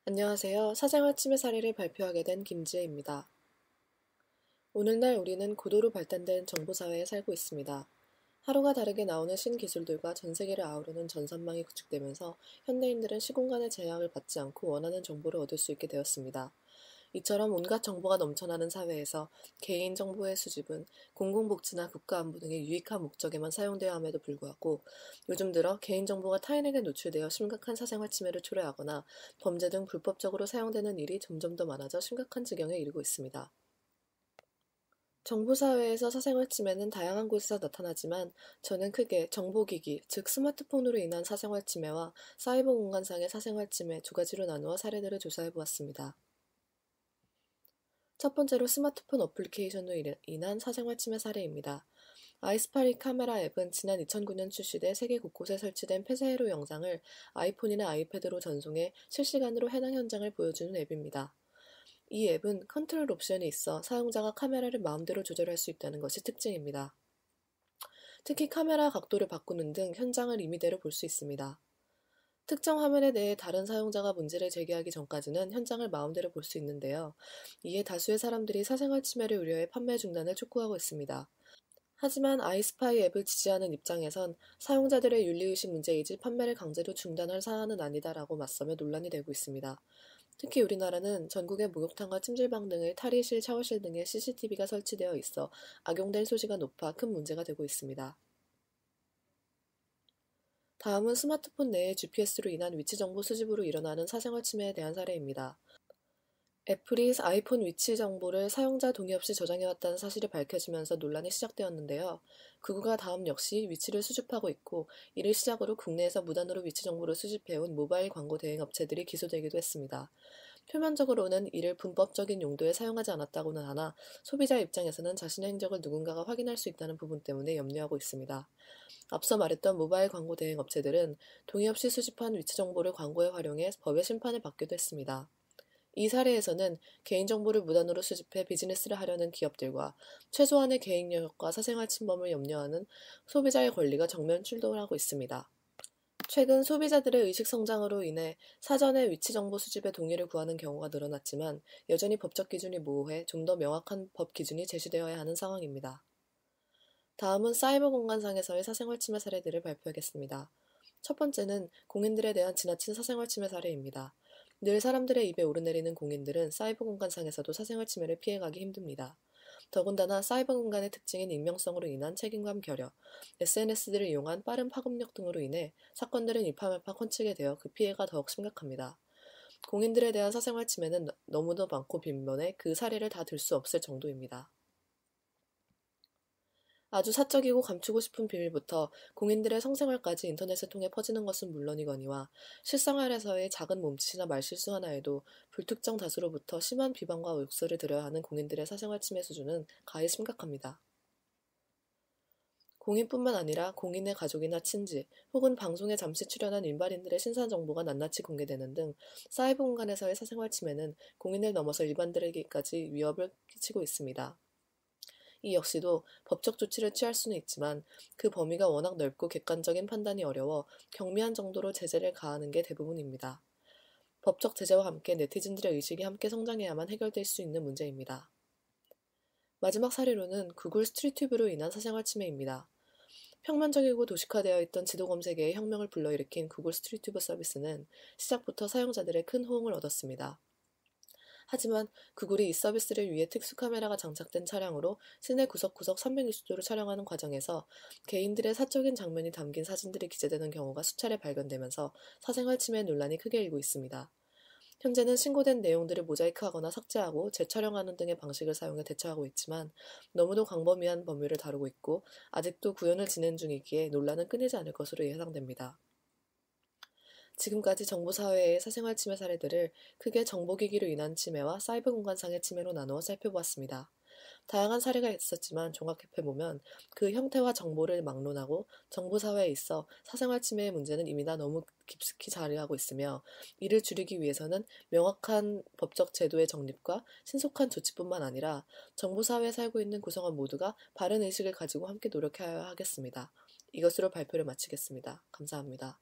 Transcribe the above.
안녕하세요. 사생활 침해 사례를 발표하게 된 김지혜입니다. 오늘날 우리는 고도로 발달된 정보사회에 살고 있습니다. 하루가 다르게 나오는 신기술들과 전 세계를 아우르는 전산망이 구축되면서 현대인들은 시공간의 제약을 받지 않고 원하는 정보를 얻을 수 있게 되었습니다. 이처럼 온갖 정보가 넘쳐나는 사회에서 개인정보의 수집은 공공복지나 국가안보 등의 유익한 목적에만 사용되어야 함에도 불구하고 요즘 들어 개인정보가 타인에게 노출되어 심각한 사생활 침해를 초래하거나 범죄 등 불법적으로 사용되는 일이 점점 더 많아져 심각한 지경에 이르고 있습니다. 정보사회에서 사생활 침해는 다양한 곳에서 나타나지만 저는 크게 정보기기, 즉 스마트폰으로 인한 사생활 침해와 사이버 공간상의 사생활 침해 두 가지로 나누어 사례들을 조사해 보았습니다. 첫 번째로 스마트폰 어플리케이션으로 인한 사생활 침해 사례입니다. 아이스파이 카메라 앱은 지난 2009년 출시돼 세계 곳곳에 설치된 폐쇄회로 영상을 아이폰이나 아이패드로 전송해 실시간으로 해당 현장을 보여주는 앱입니다. 이 앱은 컨트롤 옵션이 있어 사용자가 카메라를 마음대로 조절할 수 있다는 것이 특징입니다. 특히 카메라 각도를 바꾸는 등 현장을 임의대로 볼 수 있습니다. 특정 화면에 대해 다른 사용자가 문제를 제기하기 전까지는 현장을 마음대로 볼 수 있는데요. 이에 다수의 사람들이 사생활 침해를 우려해 판매 중단을 촉구하고 있습니다. 하지만 아이스파이 앱을 지지하는 입장에선 사용자들의 윤리의식 문제이지 판매를 강제로 중단할 사안은 아니다라고 맞서며 논란이 되고 있습니다. 특히 우리나라는 전국의 목욕탕과 찜질방 등의 탈의실, 샤워실 등에 CCTV가 설치되어 있어 악용될 소지가 높아 큰 문제가 되고 있습니다. 다음은 스마트폰 내의 GPS로 인한 위치 정보 수집으로 일어나는 사생활 침해에 대한 사례입니다. 애플이 아이폰 위치 정보를 사용자 동의 없이 저장해왔다는 사실이 밝혀지면서 논란이 시작되었는데요. 구글과 다음 역시 위치를 수집하고 있고 이를 시작으로 국내에서 무단으로 위치 정보를 수집해온 모바일 광고 대행 업체들이 기소되기도 했습니다. 표면적으로는 이를 불법적인 용도에 사용하지 않았다고는 하나 소비자 입장에서는 자신의 행적을 누군가가 확인할 수 있다는 부분 때문에 염려하고 있습니다. 앞서 말했던 모바일 광고 대행 업체들은 동의 없이 수집한 위치 정보를 광고에 활용해 법의 심판을 받기도 했습니다. 이 사례에서는 개인정보를 무단으로 수집해 비즈니스를 하려는 기업들과 최소한의 개인 영역과 사생활 침범을 염려하는 소비자의 권리가 정면 충돌하고 있습니다. 최근 소비자들의 의식 성장으로 인해 사전에 위치 정보 수집에 동의를 구하는 경우가 늘어났지만 여전히 법적 기준이 모호해 좀 더 명확한 법 기준이 제시되어야 하는 상황입니다. 다음은 사이버 공간상에서의 사생활 침해 사례들을 발표하겠습니다. 첫 번째는 공인들에 대한 지나친 사생활 침해 사례입니다. 늘 사람들의 입에 오르내리는 공인들은 사이버 공간상에서도 사생활 침해를 피해가기 힘듭니다. 더군다나 사이버 공간의 특징인 익명성으로 인한 책임감 결여, SNS들을 이용한 빠른 파급력 등으로 인해 사건들은 일파만파 컨치게 되어 그 피해가 더욱 심각합니다. 공인들에 대한 사생활 침해는 너무도 많고 빈번해 그 사례를 다 들 수 없을 정도입니다. 아주 사적이고 감추고 싶은 비밀부터 공인들의 성생활까지 인터넷을 통해 퍼지는 것은 물론이거니와 실생활에서의 작은 몸짓이나 말실수 하나에도 불특정 다수로부터 심한 비방과 욕설을 들어야 하는 공인들의 사생활 침해 수준은 가히 심각합니다. 공인뿐만 아니라 공인의 가족이나 친지 혹은 방송에 잠시 출연한 일반인들의 신상 정보가 낱낱이 공개되는 등 사이버 공간에서의 사생활 침해는 공인을 넘어서 일반들에게까지 위협을 끼치고 있습니다. 이 역시도 법적 조치를 취할 수는 있지만 그 범위가 워낙 넓고 객관적인 판단이 어려워 경미한 정도로 제재를 가하는 게 대부분입니다. 법적 제재와 함께 네티즌들의 의식이 함께 성장해야만 해결될 수 있는 문제입니다. 마지막 사례로는 구글 스트리트뷰로 인한 사생활 침해입니다. 평면적이고 도식화되어 있던 지도 검색에의 혁명을 불러일으킨 구글 스트리트뷰 서비스는 시작부터 사용자들의 큰 호응을 얻었습니다. 하지만 구글이 이 서비스를 위해 특수 카메라가 장착된 차량으로 시내 구석구석 360도를 촬영하는 과정에서 개인들의 사적인 장면이 담긴 사진들이 기재되는 경우가 수차례 발견되면서 사생활 침해 논란이 크게 일고 있습니다. 현재는 신고된 내용들을 모자이크하거나 삭제하고 재촬영하는 등의 방식을 사용해 대처하고 있지만 너무도 광범위한 범위를 다루고 있고 아직도 구현을 진행 중이기에 논란은 끊이지 않을 것으로 예상됩니다. 지금까지 정보사회의 사생활 침해 사례들을 크게 정보기기로 인한 침해와 사이버 공간상의 침해로 나누어 살펴보았습니다. 다양한 사례가 있었지만 종합해보면 그 형태와 정보를 막론하고 정보사회에 있어 사생활 침해의 문제는 이미 다 너무 깊숙이 자리하고 있으며 이를 줄이기 위해서는 명확한 법적 제도의 정립과 신속한 조치뿐만 아니라 정보사회에 살고 있는 구성원 모두가 바른 의식을 가지고 함께 노력해야 하겠습니다. 이것으로 발표를 마치겠습니다. 감사합니다.